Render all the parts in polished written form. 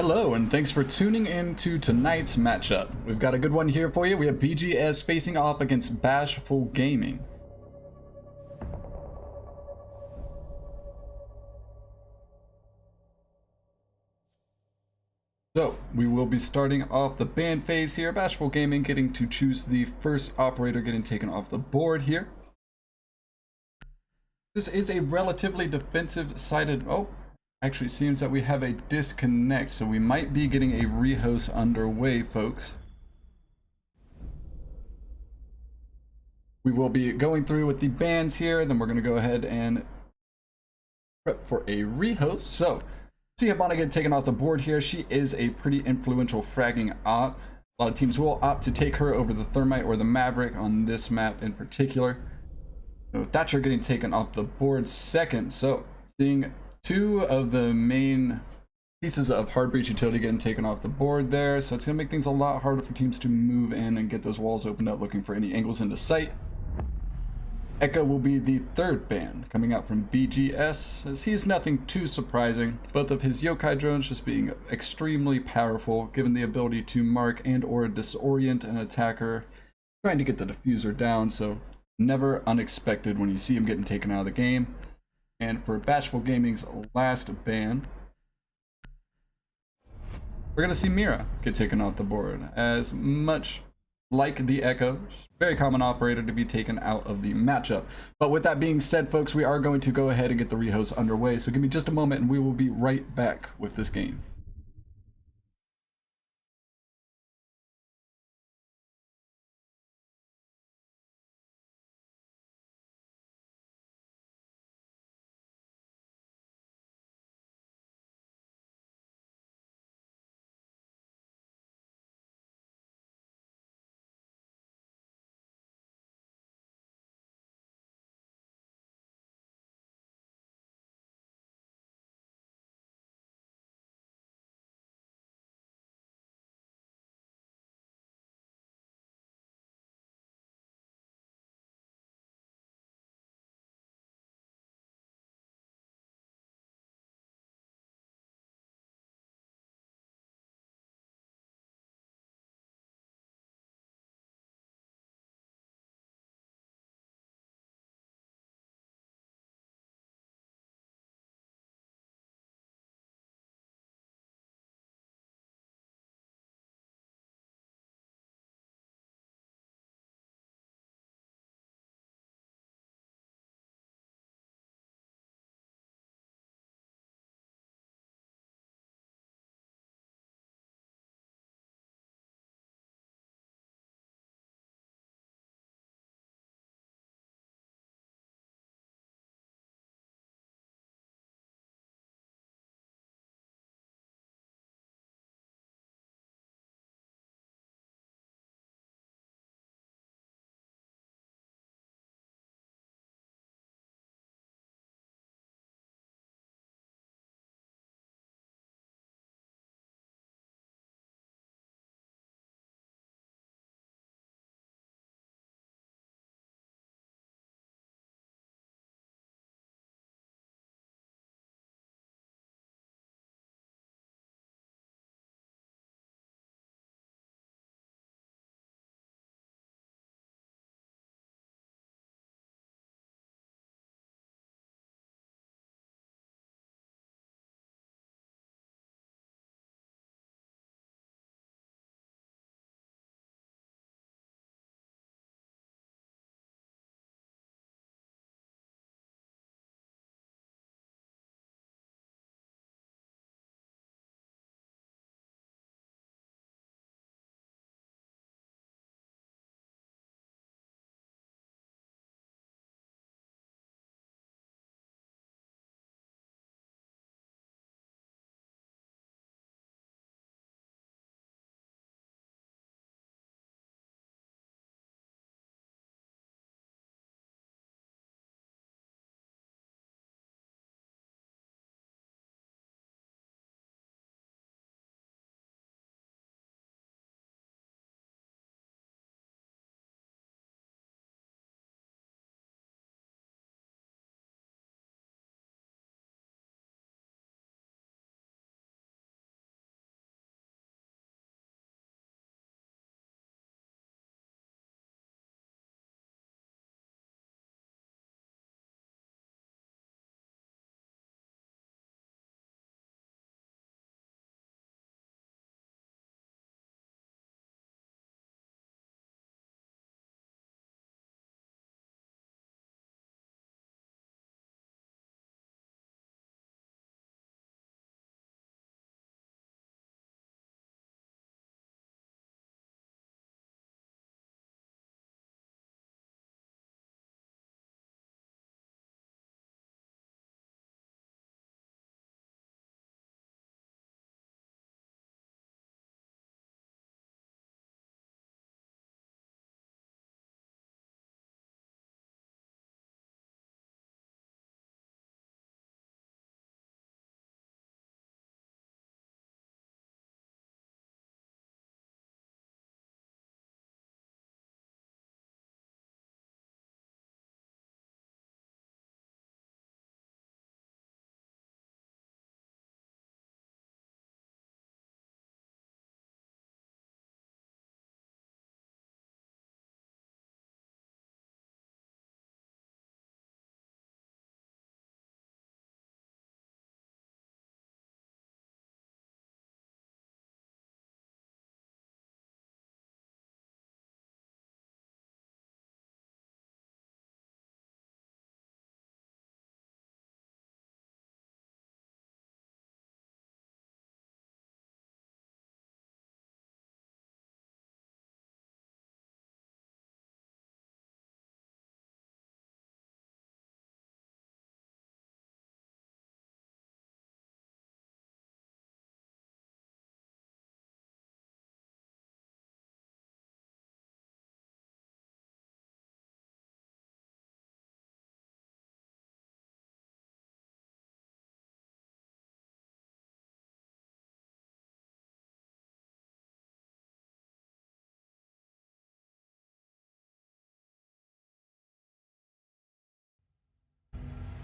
Hello, and thanks for tuning in to tonight's matchup. We've got a good one here for you. We have BGS facing off against Bashful Gaming. So, we will be starting off the ban phase here. Bashful Gaming getting to choose the first operator getting taken off the board here. This is a relatively defensive-sided... Oh, actually seems that we have a disconnect, so we might be getting a rehost underway, folks. We will be going through with the bans here, then we're going to go ahead and prep for a rehost. So, see Habana get taken off the board here. She is a pretty influential fragging op. A lot of teams will opt to take her over the Thermite or the Maverick on this map in particular. So Thatcher getting taken off the board second. So, seeing two of the main pieces of hard breach utility getting taken off the board there, so it's going to make things a lot harder for teams to move in and get those walls opened up looking for any angles into sight. Echo will be the third ban coming out from BGS, as he's nothing too surprising, both of his yokai drones just being extremely powerful given the ability to mark and or disorient an attacker trying to get the diffuser down, so never unexpected when you see him getting taken out of the game. And for Bashful Gaming's last ban, we're going to see Mira get taken off the board. As much like the Echo, very common operator to be taken out of the matchup. But with that being said, folks, we are going to go ahead and get the rehost underway. So give me just a moment and we will be right back with this game.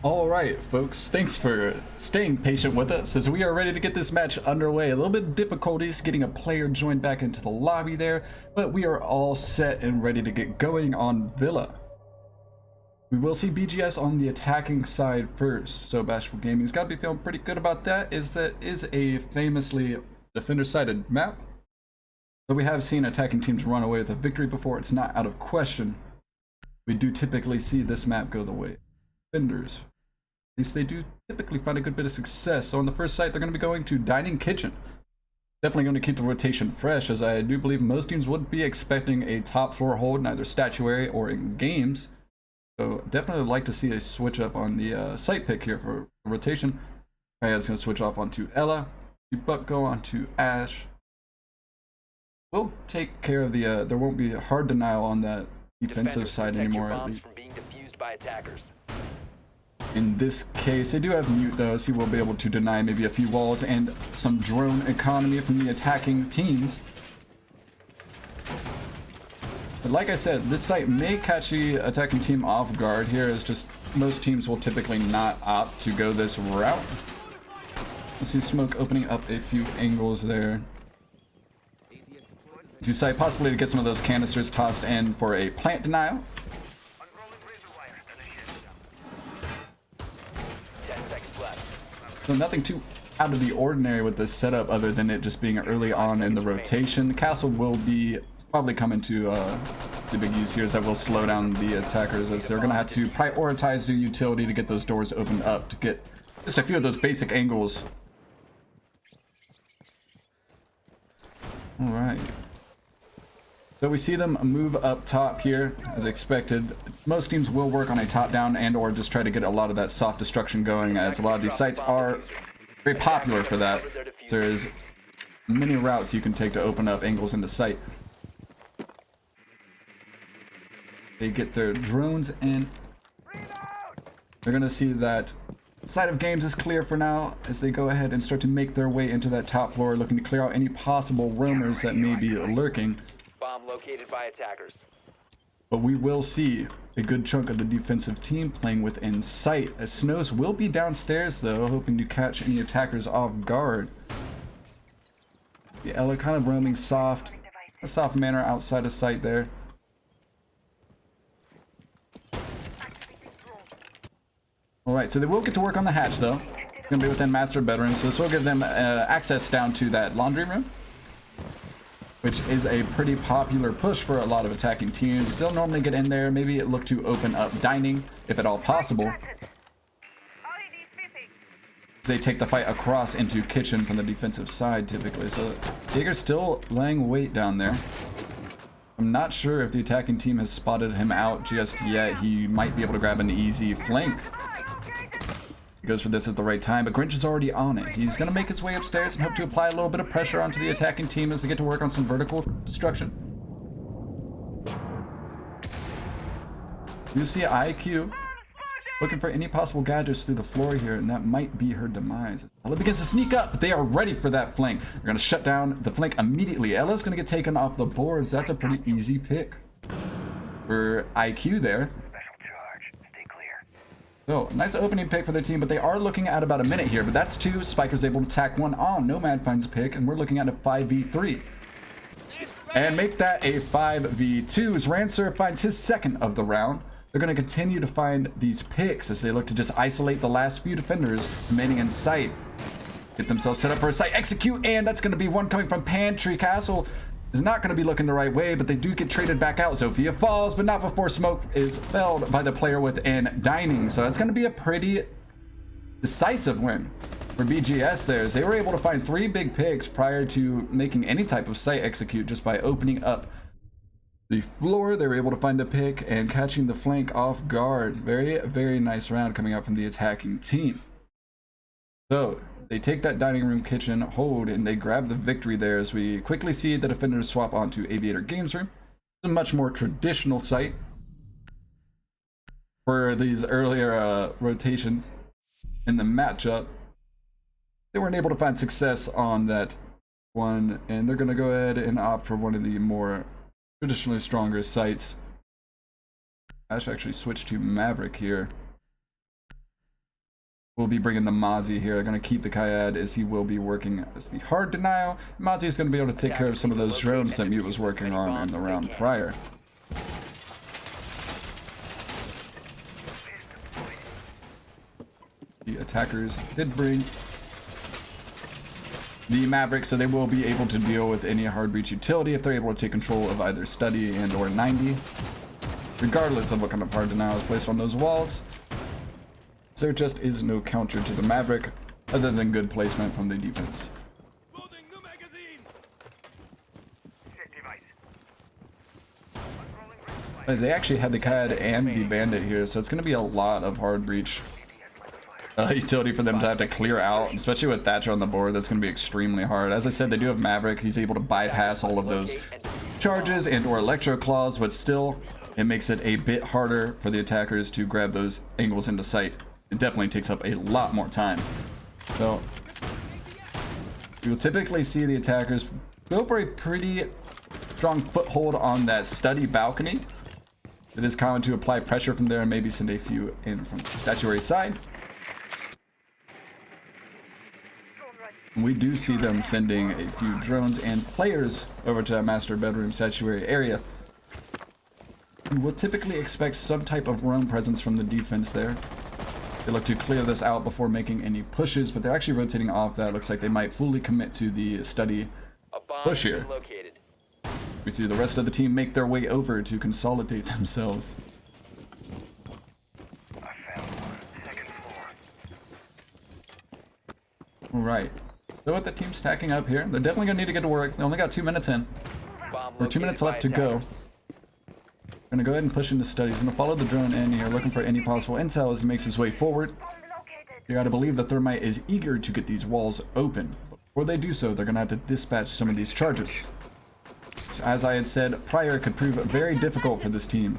All right, folks, thanks for staying patient with us as we are ready to get this match underway. A little bit of difficulties getting a player joined back into the lobby there, but we are all set and ready to get going on Villa. We will see BGS on the attacking side first, so Bashful Gaming's got to be feeling pretty good about that. That is a famously defender-sided map, but we have seen attacking teams run away with a victory before. It's not out of question. We do typically see this map go the way of defenders. At least they do typically find a good bit of success. So on the first site, they're going to be going to Dining Kitchen. Definitely going to keep the rotation fresh, as I do believe most teams would be expecting a top floor hold in either statuary or in games. So definitely like to see a switch up on the site pick here for rotation. It's going to switch off onto Ella. Buck go onto Ash. We'll take care of the, there won't be a hard denial on that defensive side anymore, at least. In this case, they do have mute though, so he will be able to deny maybe a few walls and some drone economy from the attacking teams. But like I said, this site may catch the attacking team off guard here, as just most teams will typically not opt to go this route. Let's see Smoke opening up a few angles there. To site possibly to get some of those canisters tossed in for a plant denial. So nothing too out of the ordinary with this setup other than it just being early on in the rotation. The castle will be probably coming to the big use here, as that will slow down the attackers, as they're going to have to prioritize their utility to get those doors opened up to get just a few of those basic angles. All right. So we see them move up top here, as expected. Most teams will work on a top-down and or just try to get a lot of that soft destruction going, as a lot of these sites are very popular for that. So there's many routes you can take to open up angles in the site. They get their drones in. They're going to see that side of games is clear for now, as they go ahead and start to make their way into that top floor, looking to clear out any possible roamers that may be lurking. Bomb located by attackers. But we will see a good chunk of the defensive team playing within sight, as Snows will be downstairs though, hoping to catch any attackers off guard. The Ella kind of roaming soft, a soft manner outside of sight there. Alright, so they will get to work on the hatch though. It's going to be within master bedroom, so this will give them access down to that laundry room, which is a pretty popular push for a lot of attacking teams. Still normally get in there, maybe look to open up dining, if at all possible. They take the fight across into kitchen from the defensive side typically, so Jaeger's still laying weight down there. I'm not sure if the attacking team has spotted him out just yet. He might be able to grab an easy flank. He goes for this at the right time, but Grinch is already on it. He's going to make his way upstairs and hope to apply a little bit of pressure onto the attacking team as they get to work on some vertical destruction. You see IQ looking for any possible gadgets through the floor here, and that might be her demise. Ella begins to sneak up, but they are ready for that flank. They're going to shut down the flank immediately. Ella's going to get taken off the boards. That's a pretty easy pick for IQ there. So, nice opening pick for their team, but they are looking at about a minute here. But that's two. Spiker's able to tack one on. Nomad finds a pick, and we're looking at a 5v3. And make that a 5v2 as Rancer finds his second of the round. They're going to continue to find these picks as they look to just isolate the last few defenders remaining in sight. Get themselves set up for a site execute, and that's going to be one coming from Pantry. Castle is not going to be looking the right way, but they do get traded back out. Sophia falls, but not before Smoke is felled by the player within Dining. So it's going to be a pretty decisive win for BGS there, as they were able to find 3 big picks prior to making any type of site execute just by opening up the floor. They were able to find a pick and catching the flank off guard. Very, very nice round coming out from the attacking team. So they take that dining room kitchen hold and they grab the victory there, as we quickly see the defenders swap onto Aviator Games Room. It's a much more traditional site for these earlier rotations in the matchup. They weren't able to find success on that one, and they're going to go ahead and opt for one of the more traditionally stronger sites. Ash actually switched to Maverick here. We'll be bringing the Mozzie here. They're going to keep the Kayad as he will be working as the hard denial. Mozzie is going to be able to take care of some of those drones that Mute was working on in the round prior. The attackers did bring the Maverick, so they will be able to deal with any hard breach utility if they're able to take control of either Study and or 90, regardless of what kind of hard denial is placed on those walls. There just is no counter to the Maverick other than good placement from the defense. They actually had the Kayad and the Bandit here, so it's going to be a lot of hard breach utility for them to have to clear out, especially with Thatcher on the board. That's going to be extremely hard. As I said, they do have Maverick. He's able to bypass all of those charges and or electro claws, but still it makes it a bit harder for the attackers to grab those angles into sight. It definitely takes up a lot more time. So you will typically see the attackers go for a pretty strong foothold on that Study balcony. It is common to apply pressure from there and maybe send a few in from the statuary side. And we do see them sending a few drones and players over to that master bedroom statuary area. And we'll typically expect some type of roam presence from the defense there. They look to clear this out before making any pushes, but they're actually rotating off that. Looks like they might fully commit to the Study push here. We see the rest of the team make their way over to consolidate themselves. Alright. So with the team stacking up here, they're definitely going to need to get to work. They only got 2 minutes in. Or 2 minutes left to go. Gonna go ahead and push into Studies. Gonna follow the drone in here, looking for any possible intel as he makes his way forward. You gotta believe that Thermite is eager to get these walls open. Before they do so, they're gonna have to dispatch some of these charges. So as I had said prior, it could prove very difficult for this team.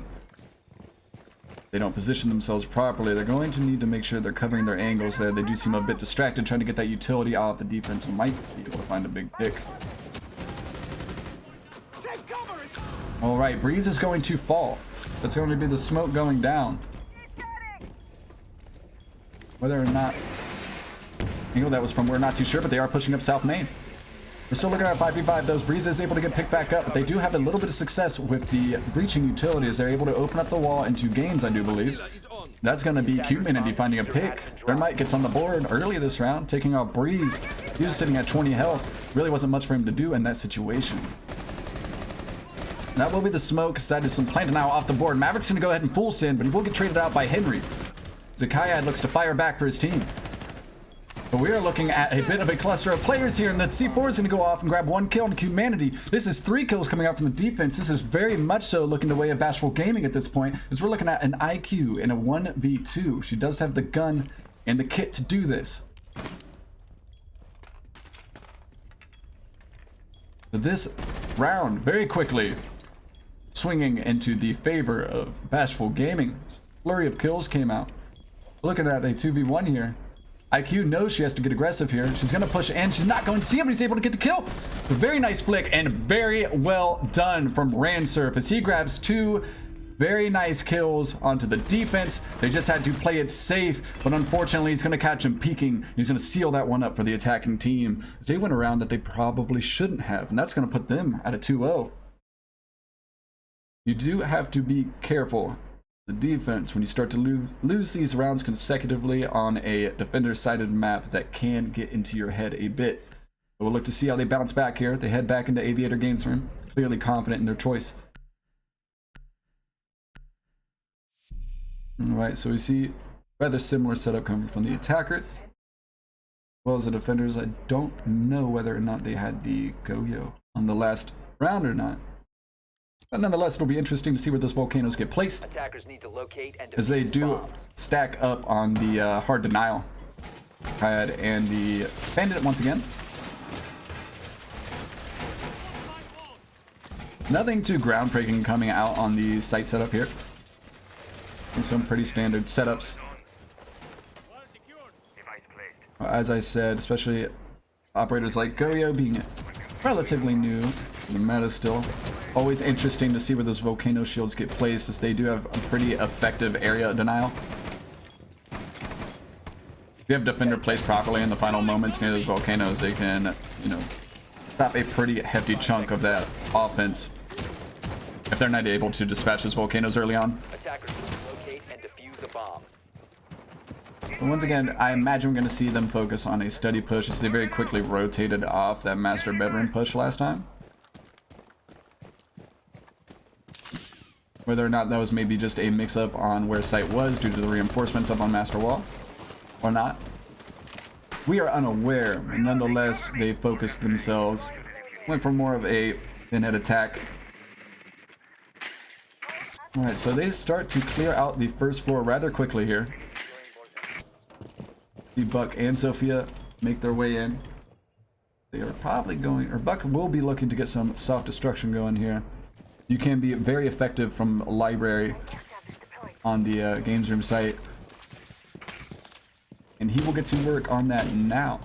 If they don't position themselves properly, they're going to need to make sure they're covering their angles there. They do seem a bit distracted trying to get that utility off the defense and might be able to find a big pick. Alright, Breeze is going to fall. That's going to be the smoke going down. Whether or not angle that was from, we're not too sure, but they are pushing up South Main. We're still looking at 5v5. Those Breeze is able to get picked back up, but they do have a little bit of success with the breaching utility as they're able to open up the wall into games, I do believe. That's going to be Cuminity finding a pick. Thermite gets on the board early this round, taking out Breeze. He was sitting at 20 health. Really wasn't much for him to do in that situation. That will be the smoke, because that is some plant now off the board. Maverick's going to go ahead and full send, but he will get traded out by Henry. Zakayad looks to fire back for his team. But we are looking at a bit of a cluster of players here, and that C4 is going to go off and grab 1 kill on Humanity. This is 3 kills coming out from the defense. This is very much so looking the way of Bashful Gaming at this point, as we're looking at an IQ in a 1v2. She does have the gun and the kit to do this. So this round, very quickly, swinging into the favor of Bashful Gaming. Flurry of kills came out. Looking at a 2v1 here. IQ knows she has to get aggressive here. She's going to push in. She's not going to see him, but he's able to get the kill. A very nice flick and very well done from Ransurf as he grabs 2 very nice kills onto the defense. They just had to play it safe, but unfortunately he's going to catch him peeking. He's going to seal that one up for the attacking team as they went around that they probably shouldn't have, and that's going to put them at a 2-0. You do have to be careful, the defense, when you start to lose these rounds consecutively on a defender-sided map that can get into your head a bit. But we'll look to see how they bounce back here. They head back into Aviator Games room, clearly confident in their choice. Alright, so we see rather similar setup coming from the attackers, as well as the defenders. I don't know whether or not they had the Goyo on the last round or not. But nonetheless, it'll be interesting to see where those volcanoes get placed, Attackers need to locate and as they defuse the do bomb. stack up on the hard denial. Kayad and the Bandit once again. Nothing too groundbreaking coming out on the site setup here. And some pretty standard setups. As I said, especially operators like Goyo being relatively new. The meta still always interesting to see where those volcano shields get placed, as they do have a pretty effective area denial. you have defender placed properly in the final moments near those volcanoes, they can, you know, stop a pretty hefty chunk of that offense if they're not able to dispatch those volcanoes early on. Attackers will locate and defuse a bomb. But once again, I imagine we're going to see them focus on a steady push as they very quickly rotated off that master bedroom push last time. Whether or not that was maybe just a mix-up on where site was due to the reinforcements up on master wall or not, we are unaware. Nonetheless, they focused themselves, went for more of a pinhead attack. Alright, so they start to clear out the first floor rather quickly here. See Buck and Sophia make their way in. They are probably going, or Buck will be looking to get some self-destruction going here. You can be very effective from a library on the games room site. And he will get to work on that now.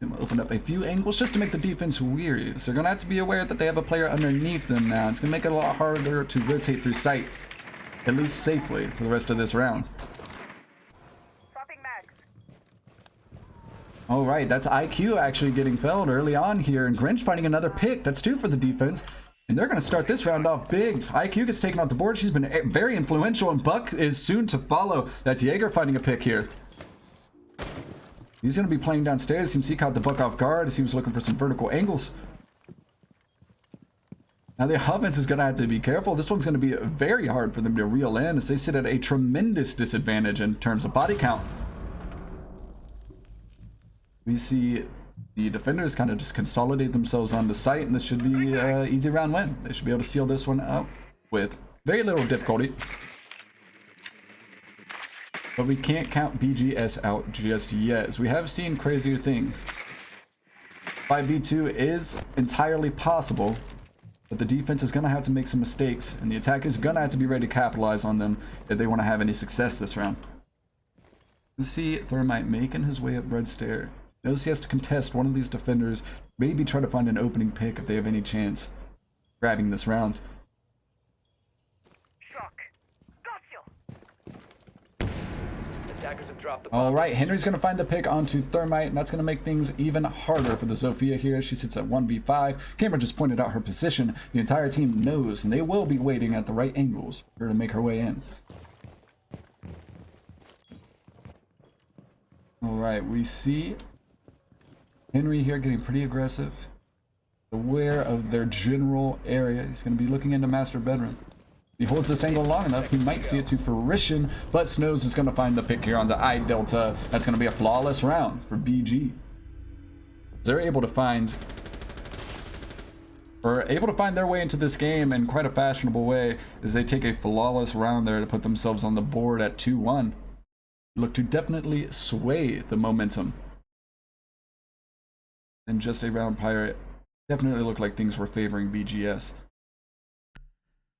I'm gonna open up a few angles just to make the defense weary. So they're gonna have to be aware that they have a player underneath them now. It's gonna make it a lot harder to rotate through sight, at least safely, for the rest of this round. All right, that's IQ actually getting felled early on here, and Grinch finding another pick. That's 2 for the defense. And they're going to start this round off big. IQ gets taken off the board. She's been very influential, and Buck is soon to follow. That's Jaeger finding a pick here. He's going to be playing downstairs. Seems he caught the Buck off guard as he was looking for some vertical angles. Now the offense is going to have to be careful. This one's going to be very hard for them to reel in as they sit at a tremendous disadvantage in terms of body count. We see the defenders kind of just consolidate themselves on the site, and this should be an easy round win. They should be able to seal this one up with very little difficulty. But we can't count BGS out just yet, as we have seen crazier things. 5v2 is entirely possible, but the defense is going to have to make some mistakes, and the attack is going to have to be ready to capitalize on them if they want to have any success this round. We see Thermite making his way up Red Stair. Notice he has to contest one of these defenders, maybe try to find an opening pick if they have any chance grabbing this round. Attackers have dropped the bomb. All right, Henry's going to find the pick onto Thermite, and that's going to make things even harder for the Sophia here. She sits at 1v5. Camera just pointed out her position. The entire team knows, and they will be waiting at the right angles for her to make her way in. All right, we see Henry here getting pretty aggressive, aware of their general area. He's going to be looking into master bedroom. If he holds this angle long enough, he might see it to fruition, but Snows is going to find the pick here onto I Delta. That's going to be a flawless round for BG. They're able to find their way into this game in quite a fashionable way as they take a flawless round there to put themselves on the board at 2-1. Look to definitely sway the momentum. And just a round pirate definitely looked like things were favoring BGS.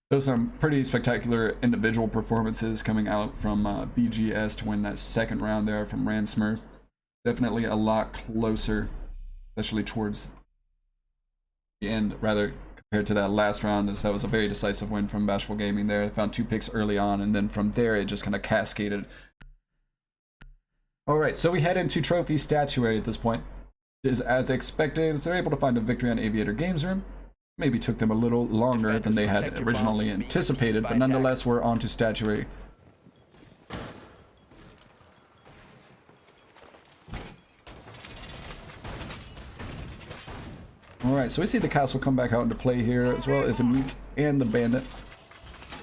Those are some pretty spectacular individual performances coming out from BGS to win that second round there from Ransmurf. Definitely a lot closer, especially towards the end, rather, compared to that last round, as that was a very decisive win from Bashful Gaming there. They found 2 picks early on, and then from there it just kind of cascaded. Alright, so we head into Trophy Statuary at this point. Is as expected, so they're able to find a victory on Aviator Games Room. Maybe took them a little longer than they had originally anticipated, but nonetheless we're on to Statuary. Alright, so we see the castle come back out into play here, as well as the Mute and the Bandit.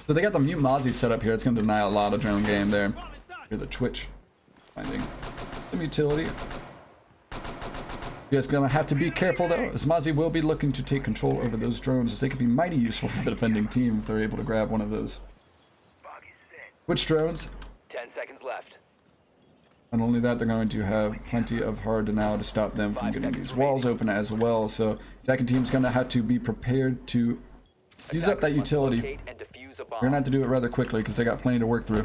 So they got the Mute Mozzie set up here. It's going to deny a lot of drone game there. Here the Twitch finding some utility. You guys gonna have to be careful though, as Mozzie will be looking to take control over those drones, as they could be mighty useful for the defending team if they're able to grab one of those. Which drones? 10 seconds left. Not only that, they're going to have plenty of hard now to stop them from getting these walls open as well. So attacking team's gonna have to be prepared to use up that utility. They're gonna have to do it rather quickly because they got plenty to work through.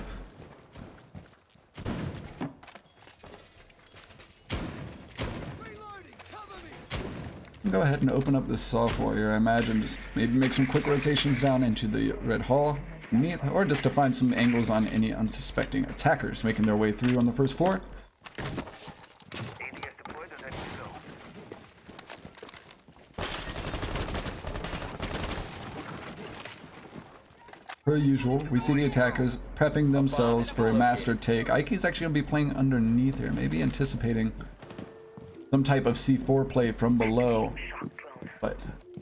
Go ahead and open up this soft wall here. I imagine just maybe make some quick rotations down into the red hall. underneath, or just to find some angles on any unsuspecting attackers making their way through on the first floor. Per usual, we see the attackers prepping themselves for a master take. Ike's actually going to be playing underneath here, maybe anticipating some type of C4 play from below. But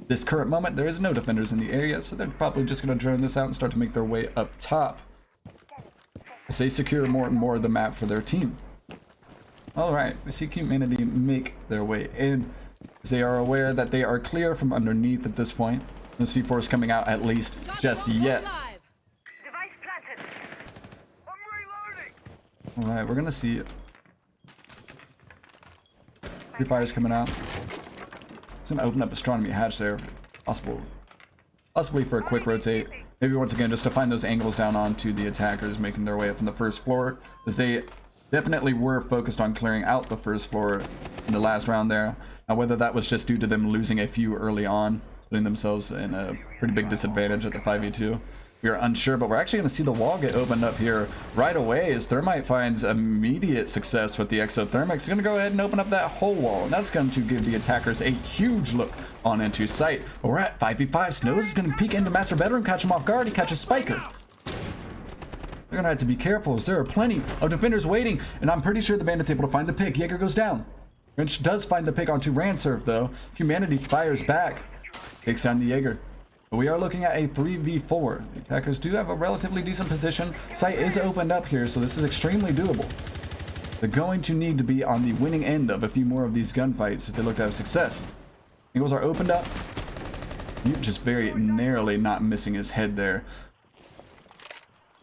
this current moment, there is no defenders in the area, so they're probably just going to drone this out and start to make their way up top as they secure more and more of the map for their team. Alright, we see Humanity make their way in, as they are aware that they are clear from underneath at this point. No C4 is coming out at least just yet. Alright, we're gonna see Free Fire's coming out. It's gonna open up astronomy hatch there. Possibly for a quick rotate. Maybe once again just to find those angles down onto the attackers making their way up from the first floor, as they definitely were focused on clearing out the first floor in the last round there. Now whether that was just due to them losing a few early on, putting themselves in a pretty big disadvantage at the 5v2, we are unsure, but we're actually going to see the wall get opened up here right away as Thermite finds immediate success with the exothermic. He's going to go ahead and open up that whole wall, and that's going to give the attackers a huge look on into sight. But we're at 5v5. Snows is going to peek into master bedroom, catch him off guard. He catches Spiker. They're going to have to be careful as there are plenty of defenders waiting, and I'm pretty sure the Bandit's able to find the pick. Jaeger goes down. Wrench does find the pick onto Ransurf, though. Humanity fires back. Takes down the Jaeger. But we are looking at a 3v4. The attackers do have a relatively decent position. Sight is opened up here, so this is extremely doable. They're going to need to be on the winning end of a few more of these gunfights if they look to have success. Angles are opened up. Mute just very narrowly not missing his head there.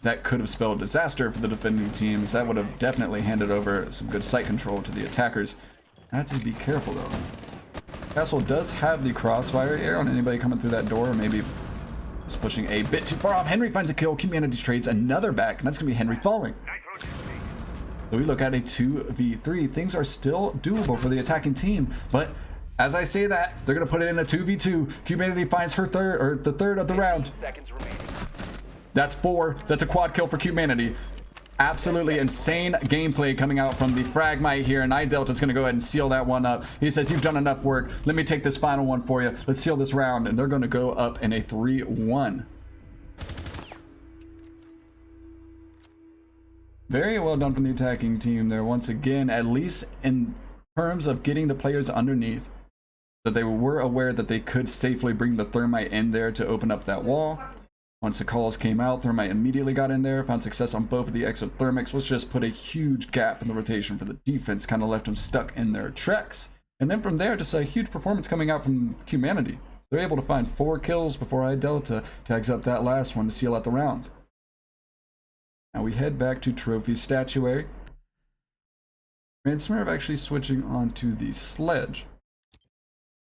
That could have spelled disaster for the defending teams. That would have definitely handed over some good sight control to the attackers. I have to be careful though. Castle does have the crossfire here on anybody coming through that door, or maybe just pushing a bit too far off. Henry finds a kill. Humanity trades another back, and that's going to be Henry falling. So we look at a 2v3. Things are still doable for the attacking team, but as I say that, they're going to put it in a 2v2. Humanity finds her third, or the third of the round. That's 4. That's a quad kill for Humanity. Absolutely insane gameplay coming out from the Fragmite here, and iDelta's going to go ahead and seal that one up. He says, you've done enough work. Let me take this final one for you. Let's seal this round, and they're going to go up in a 3-1. Very well done from the attacking team there once again, at least in terms of getting the players underneath. That they were aware that they could safely bring the Thermite in there to open up that wall. Once the calls came out, Thermite immediately got in there, found success on both of the exothermics, which just put a huge gap in the rotation for the defense, kind of left them stuck in their tracks. And then from there, just a huge performance coming out from Humanity. They're able to find 4 kills before iDelta tags up that last one to seal out the round. Now we head back to Trophy Statuary. Ransomware actually switching onto the sledge.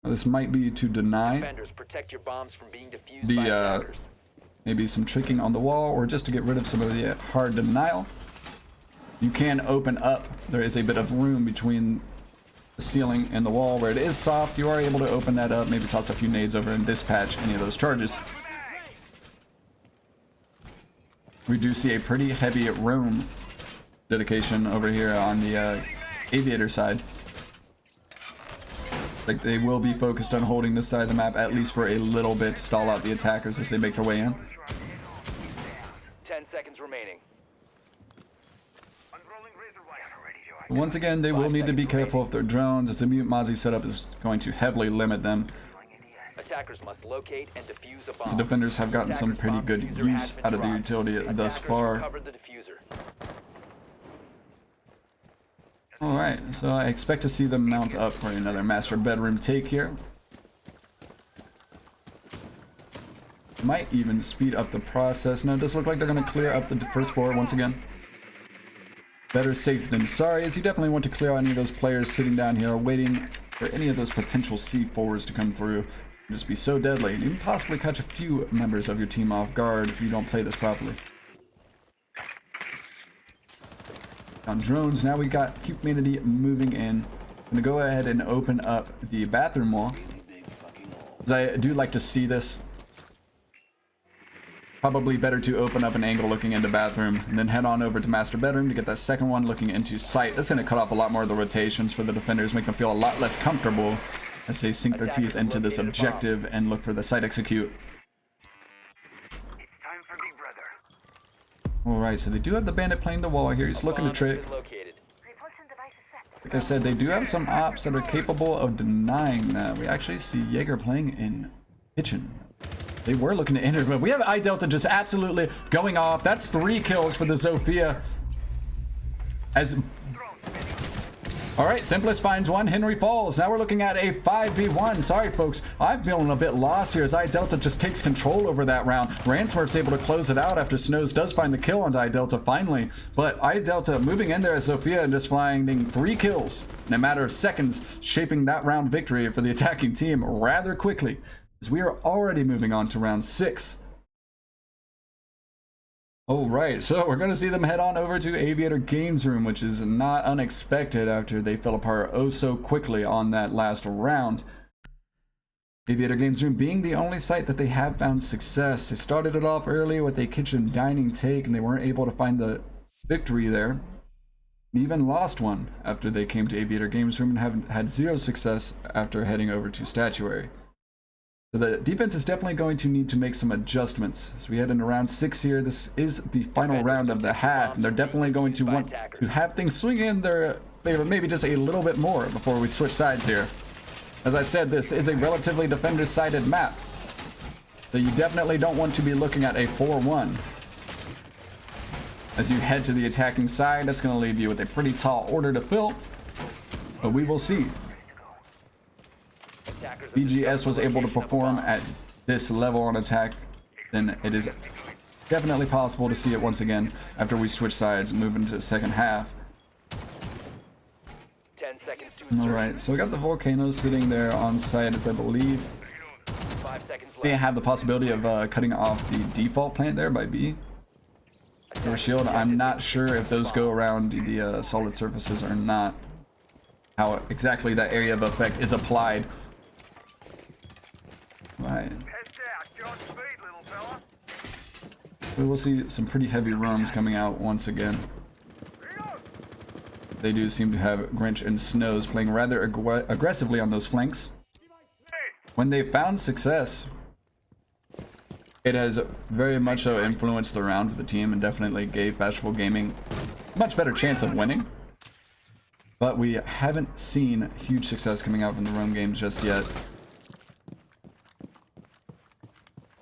Now, this might be to deny protect your bombs from being defused the by attackers. Maybe some tricking on the wall, or just to get rid of some of the hard denial. You can open up. There is a bit of room between the ceiling and the wall where it is soft. You are able to open that up, maybe toss a few nades over and dispatch any of those charges. We do see a pretty heavy roam dedication over here on the aviator side. Like they will be focused on holding this side of the map at least for a little bit, stall out the attackers as they make their way in. 10 seconds remaining. Once again, they will need to be careful with their drones, as the Mute Mozzie setup is going to heavily limit them. Attackers must locate and defuse a bomb. The defenders have gotten some pretty good use out of the utility thus far. Alright, so I expect to see them mount up for another master bedroom take here. Might even speed up the process. No, it does look like they're going to clear up the first floor once again. Better safe than sorry, as you definitely want to clear out any of those players sitting down here waiting for any of those potential C4s to come through. It'll just be so deadly, and even possibly catch a few members of your team off guard if you don't play this properly. On drones, now we got Humanity moving in. I'm gonna go ahead and open up the bathroom wall, as I do like to see this. probably better to open up an angle looking into bathroom and then head on over to master bedroom to get that second one looking into site. That's going to cut off a lot more of the rotations for the defenders, make them feel a lot less comfortable as they sink their teeth into this objective and look for the site execute. Alright, so they do have the bandit playing the wall here. He's looking to trick. Like I said, they do have some ops that are capable of denying that. We actually see Jaeger playing in kitchen. They were looking to enter, but we have iDelta just absolutely going off. That's 3 kills for the Zofia. Alright, Simplest finds one, Henry falls. Now we're looking at a 5v1. Sorry folks, I'm feeling a bit lost here as iDelta just takes control over that round. Ransmurf's able to close it out after Snows does find the kill on iDelta finally. But iDelta moving in there as Zofia and just finding 3 kills in a matter of seconds, shaping that round victory for the attacking team rather quickly, as we are already moving on to round 6. Alright, so we're going to see them head on over to Aviator Games Room, which is not unexpected after they fell apart oh so quickly on that last round. Aviator Games Room being the only site that they have found success. They started it off early with a kitchen dining take and they weren't able to find the victory there. And even lost one after they came to Aviator Games Room and have had 0 success after heading over to Statuary. So the defense is definitely going to need to make some adjustments. As we head into round 6 here, this is the final round of the half, and they're definitely going to want to have things swing in their favor, maybe just a little bit more before we switch sides here. As I said, this is a relatively defender-sided map, so you definitely don't want to be looking at a 4-1. As you head to the attacking side, that's going to leave you with a pretty tall order to fill, but we will see. BGS was able to perform at this level on attack, then it is definitely possible to see it once again after we switch sides and move into the second half. 10 seconds to Alright, so we got the volcanoes sitting there on site, as I believe 5 seconds they left. have the possibility of cutting off the default plant there by B. Or shield. I'm not sure if those go around the solid surfaces or not. How exactly that area of effect is applied. Right. We will see some pretty heavy roams coming out once again. They do seem to have Grinch and Snows playing rather aggressively on those flanks. When they found success, it has very much so influenced the round for the team and definitely gave Bashful Gaming a much better chance of winning. But we haven't seen huge success coming out from the roam games just yet.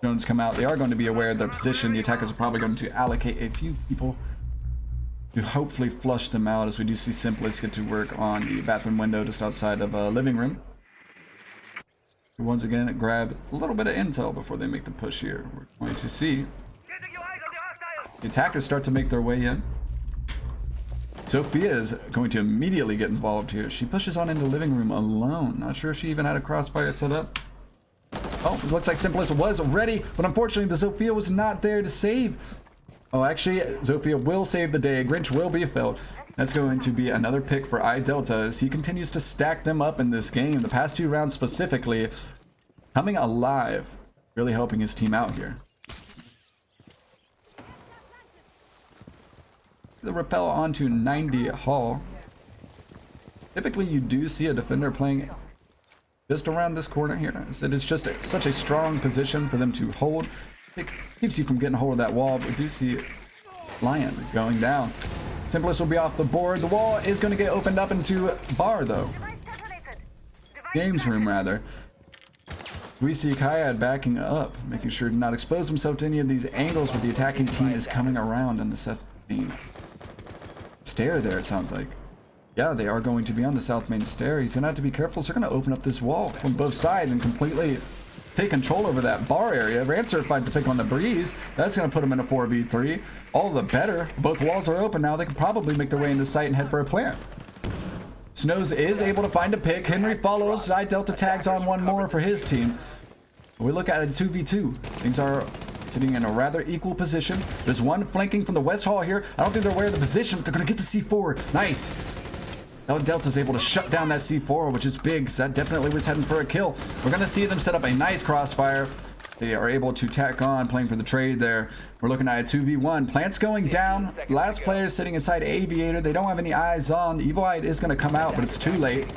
Drones come out, they are going to be aware of their position. The attackers are probably going to allocate a few people to hopefully flush them out, as we do see Simplest get to work on the bathroom window just outside of a living room. Once again, grab a little bit of intel before they make the push here. We're going to see the attackers start to make their way in. Zofia is going to immediately get involved here. She pushes on into the living room alone. Not sure if she even had a crossfire set up. Oh, it looks like Simplest was ready, but unfortunately the Zofia was not there to save. Oh, actually, Zofia will save the day. Grinch will be felled. That's going to be another pick for iDelta as he continues to stack them up in this game. The past 2 rounds specifically, coming alive, really helping his team out here. The rappel onto 90 Hall. Typically, you do see a defender playing just around this corner here. It's just such a strong position for them to hold. It keeps you from getting a hold of that wall, but we do see Lion going down. Simplest will be off the board. The wall is going to get opened up into bar, though. Games room, rather. We see Kayad backing up, making sure to not expose himself to any of these angles, but the attacking team is coming around on the south main stair there, it sounds like. Yeah, they are going to be on the south main stair. He's going to have to be careful, so they're going to open up this wall from both sides and completely take control over that bar area. Rancer finds a pick on the breeze. That's going to put him in a 4v3. All the better. Both walls are open now. They can probably make their way into sight and head for a plant. Snows is able to find a pick. Henry follows. iDelta tags on one more for his team. We look at it 2v2. Things are sitting in a rather equal position. There's one flanking from the west hall here. I don't think they're aware of the position, but they're going to get the C4. Nice. Now Delta's able to shut down that C4, which is big, because that definitely was heading for a kill. We're going to see them set up a nice crossfire. They are able to tack on, playing for the trade there. We're looking at a 2v1. Plant's going down. Last player is sitting inside Aviator. They don't have any eyes on. Evil Eye is going to come out, but it's too late.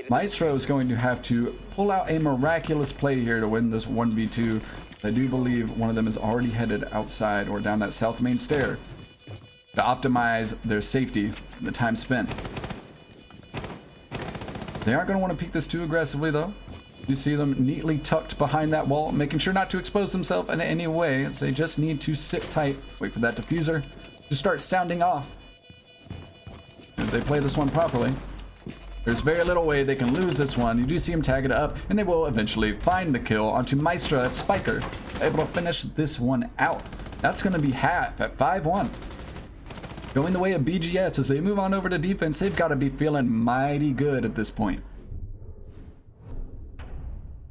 Maestro is going to have to pull out a miraculous play here to win this 1v2. I do believe one of them is already headed outside or down that south main stair to optimize their safety and the time spent. They aren't going to want to peek this too aggressively though. You see them neatly tucked behind that wall, making sure not to expose themselves in any way, as they just need to sit tight, wait for that diffuser to start sounding off. If they play this one properly, there's very little way they can lose this one. You do see him tag it up, and they will eventually find the kill onto Maestro at Spiker, able to finish this one out. That's going to be half at 5-1. Going the way of BGS as they move on over to defense. They've got to be feeling mighty good at this point.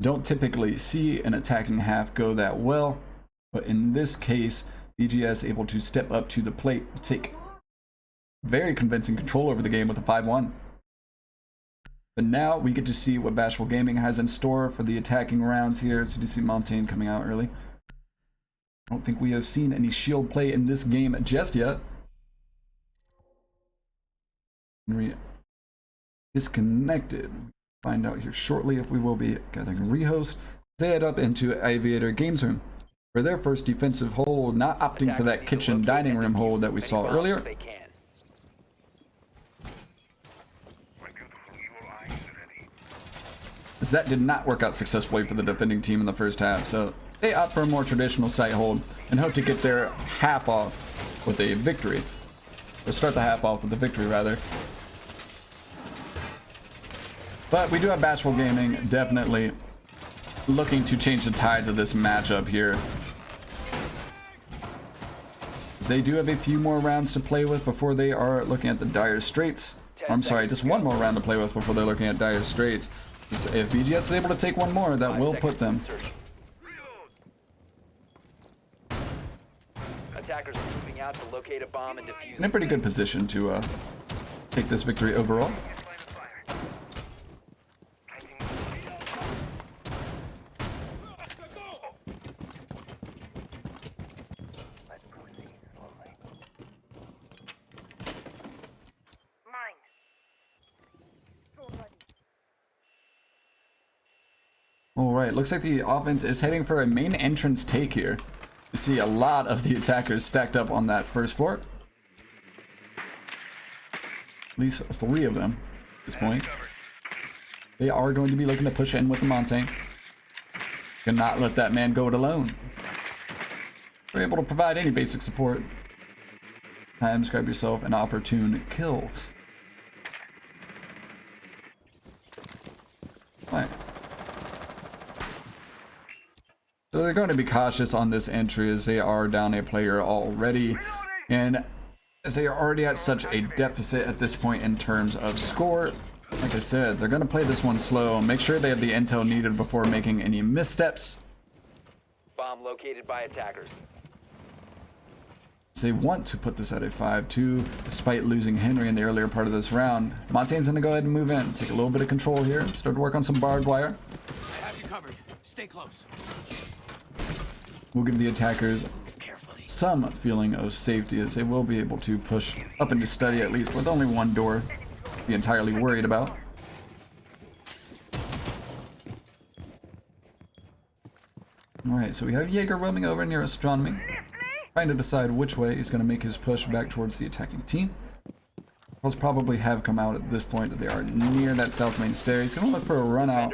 Don't typically see an attacking half go that well, but in this case, BGS able to step up to the plate, take very convincing control over the game with a 5-1. But now we get to see what Bashful Gaming has in store for the attacking rounds here. So you see Montaigne coming out early. I don't think we have seen any shield play in this game just yet. Henry disconnected. Find out here shortly if we will be gathering a rehost. They head up into Aviator Games Room for their first defensive hold, not opting for that kitchen dining room hold that we saw earlier. As that did not work out successfully for the defending team in the first half, so they opt for a more traditional site hold and hope to get their half off with a victory. Or start the half off with a victory, rather. But we do have Bashful Gaming definitely looking to change the tides of this matchup here. As they do have a few more rounds to play with before they are looking at the dire straits. I'm sorry, just one more round to play with before they're looking at dire straits. If BGS is able to take one more, that will put them. Attackers moving out to locate a bomb and defuse. In a pretty good position to take this victory overall. Alright, looks like the offense is heading for a main entrance take here. You see a lot of the attackers stacked up on that first floor. At least 3 of them at this point. They are going to be looking to push in with the Montaigne. Cannot let that man go it alone. They're able to provide any basic support. Time, grab yourself an opportune kill. Alright. So they're going to be cautious on this entry as they are down a player already. And as they are already at such a deficit at this point in terms of score, like I said, they're going to play this one slow and make sure they have the intel needed before making any missteps. Bomb located by attackers. They want to put this at a 5-2 despite losing Henry in the earlier part of this round. Montaigne's going to go ahead and move in, take a little bit of control here, start to work on some barbed wire. I have you covered. Stay close. We'll give the attackers some feeling of safety as they will be able to push up into study at least with only one door to be entirely worried about. Alright, so we have Jaeger roaming over near astronomy, trying to decide which way he's going to make his push back towards the attacking team. He'll probably have come out at this point that they are near that south main stair. He's going to look for a run out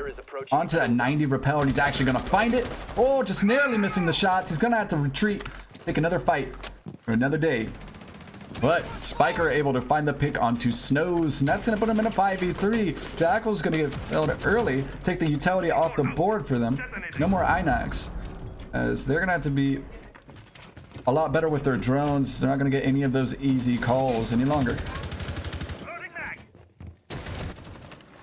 onto that 90 rappel, and he's actually going to find it. Oh, just narrowly missing the shots. He's going to have to retreat, take another fight for another day. But Spiker able to find the pick onto Snows, and that's going to put him in a 5v3. Jackal's going to get felled early, take the utility off the board for them. No more Inax, as they're going to have to be a lot better with their drones. They're not going to get any of those easy calls any longer.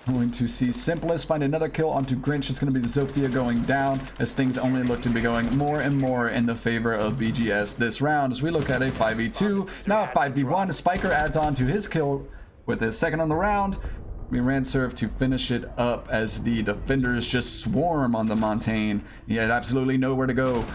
Going to see Simplest find another kill onto Grinch. It's going to be the Zofia going down as things only look to be going more and more in the favor of BGS this round as we look at a 5v2. Now a 5v1. Spiker adds on to his kill with his second on the round. We ran serve to finish it up as the defenders just swarm on the Montaigne. He had absolutely nowhere to go.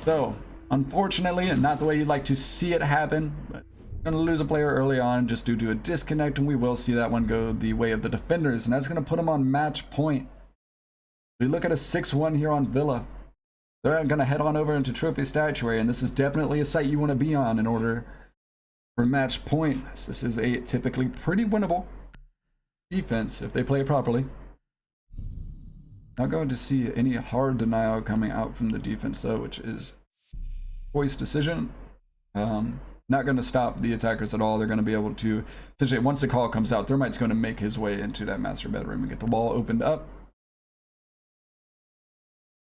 So, unfortunately, and not the way you'd like to see it happen, but going to lose a player early on just due to a disconnect, and we will see that one go the way of the defenders, and that's going to put them on match point. We look at a 6-1 here on Villa. They're going to head on over into Trophy Statuary, and this is definitely a site you want to be on in order for match point. This is a typically pretty winnable defense if they play it properly. Not going to see any hard denial coming out from the defense though, which is choice decision. Not going to stop the attackers at all. They're going to be able to, essentially, once the call comes out, Thermite's going to make his way into that master bedroom and get the wall opened up.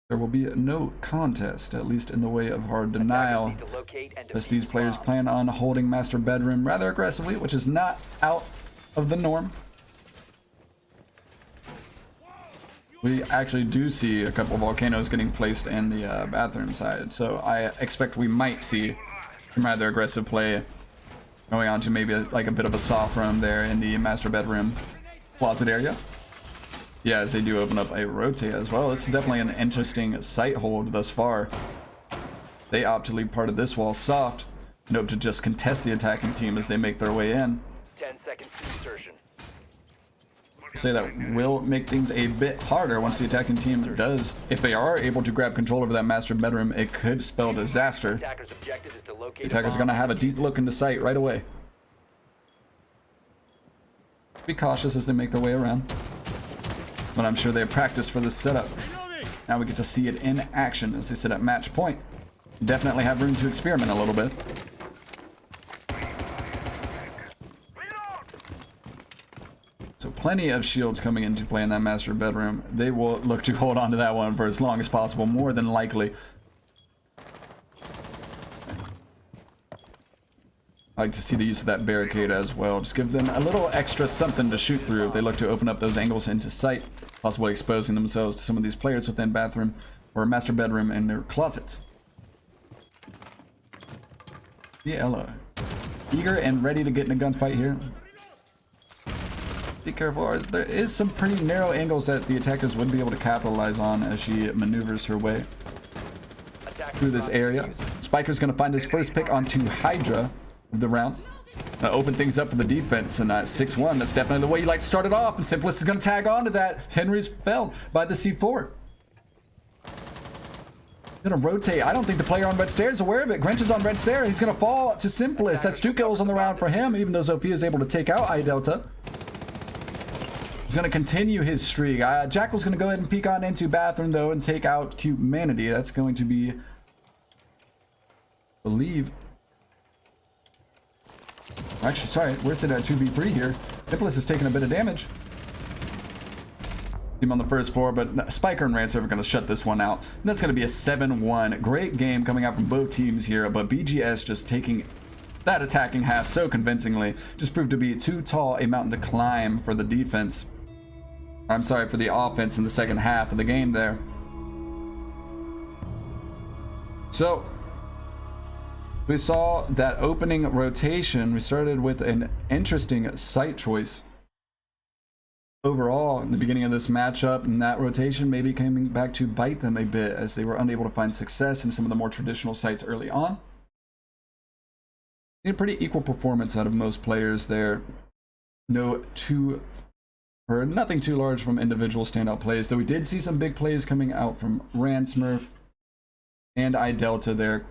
There will be no contest, at least in the way of hard denial, as these players plan on holding master bedroom rather aggressively, which is not out of the norm. We actually do see a couple of volcanoes getting placed in the bathroom side, so I expect we might see some rather aggressive play going on to maybe like a bit of a soft room there in the master bedroom closet area. Yeah, as they do open up a rotate as well. This is definitely an interesting site hold thus far. They opt to leave part of this wall soft and hope to just contest the attacking team as they make their way in. 10 seconds to insertion. Say that will make things a bit harder once the attacking team does. If they are able to grab control over that master bedroom, it could spell disaster. Attacker's objective is to locate The attackers are going to have a deep look into sight right away. Be cautious as they make their way around. But I'm sure they have practiced for this setup. Now we get to see it in action as they sit at match point. Definitely have room to experiment a little bit. So plenty of shields coming into play in that master bedroom. They will look to hold on to that one for as long as possible, more than likely. I like to see the use of that barricade as well. Just give them a little extra something to shoot through if they look to open up those angles into sight, possibly exposing themselves to some of these players within bathroom or master bedroom and their closets. Ella, eager and ready to get in a gunfight here. Be careful, there is some pretty narrow angles that the attackers would be able to capitalize on as she maneuvers her way through this area. Spiker's going to find his first pick onto Hydra of the round. Open things up for the defense, and 6-1, that's definitely the way you like to start it off, and Simplest is going to tag on to that. Henry's felled by the C4. Gonna rotate. I don't think the player on red stair is aware of it. Grinch is on red stair. He's gonna fall to Simplest. That's 2 kills on the round for him, even though Sophia is able to take out iDelta. He's gonna continue his streak. Jackal's gonna go ahead and peek on into bathroom though and take out Humanity. That's going to be, I believe. Actually, sorry, where's it at 2v3 here? Simplest is taking a bit of damage. Team on the first floor, but Spiker and Ransom are going to shut this one out. And that's going to be a 7-1. Great game coming out from both teams here, but BGS just taking that attacking half so convincingly. Just proved to be too tall a mountain to climb for the defense. I'm sorry, for the offense in the second half of the game there. So, we saw that opening rotation. We started with an interesting site choice. Overall, in the beginning of this matchup, and that rotation maybe coming back to bite them a bit as they were unable to find success in some of the more traditional sites early on. A pretty equal performance out of most players there. Nothing too large from individual standout plays, though we did see some big plays coming out from Ransmurf and iDelta there.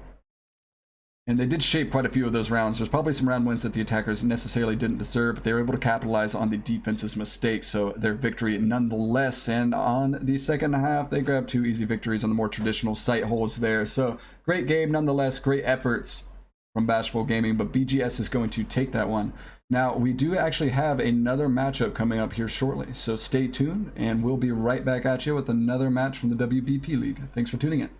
And they did shape quite a few of those rounds. There's probably some round wins that the attackers necessarily didn't deserve, but they were able to capitalize on the defense's mistakes, so their victory nonetheless. And on the second half, they grabbed 2 easy victories on the more traditional site holds there. So great game nonetheless, great efforts from Bashful Gaming, but BGS is going to take that one. Now, we do actually have another matchup coming up here shortly, so stay tuned, and we'll be right back at you with another match from the WBP League. Thanks for tuning in.